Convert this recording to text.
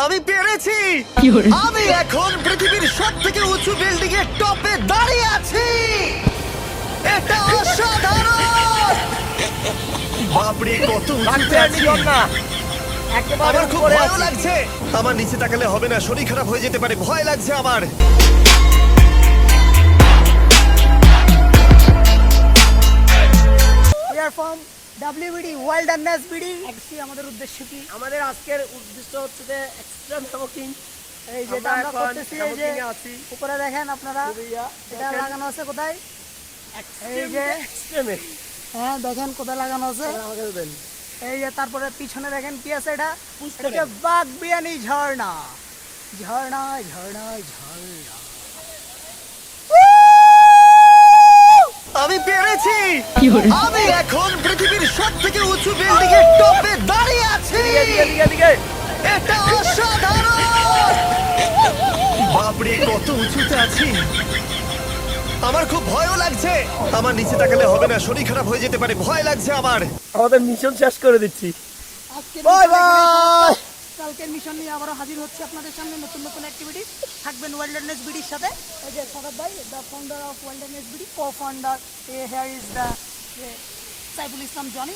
আমি পেরেছি। আমি এখন পৃথিবীর সবথেকে উঁচু বিল্ডিং এর টপে দাঁড়িয়ে আছি। এটা অসাধারণ। বাপরে কত উঁচুতে আছি। আমার খুব ভয় লাগছে। আমার নিচে তাকালে হবে না, শরীর খারাপ হয়ে যেতে পারে, ভয় লাগছে আমার। We are from WBD Wilderness BD। actually আমাদের উদ্দেশ্য কি? আমাদের আজকের উদ্দেশ্য হচ্ছে যে এক্সট্রিম হ্যামকিং। এই যেটা আমরা করতেছি, এই যে উপরে দেখেন আপনারা, এটা লাগানো আছে কোথায়? এই যে এক্সট্রিমে, হ্যাঁ দেখেন কোথায় লাগানো আছে। এই যে তারপরে পিছনে দেখেন কি আছে, এটা এটা বাগবিয়ানি ঝর্ণা। ঝর্ণা ঝর্ণা ঝর্ণা। আমি পেরেছি। আমি এখন পৃথিবীর সবথেকে উঁচু বিল্ডিং এর টপে দাঁড়িয়ে আছি। এটা অসাধারণ। বাপরে কত উঁচুতে আছি। আমার খুব ভয়ও লাগছে। আমার নিচে তাকালে হবে না, শরীর খারাপ হয়ে যেতে পারে, ভয় লাগছে আমার। আমাদের মিশন শেষ করে দিচ্ছি। Bye bye. কালকের মিশন নিয়ে আবারও হাজির হচ্ছে আপনাদের সামনে, নতুন নতুন অ্যাক্টিভিটি থাকবেন ওয়াইল্ডারনেস বিডির সাথে। এই যে সাদাব ভাই, the founder of wilderness BD, co founder. Here is the Saiful Islam Johnny.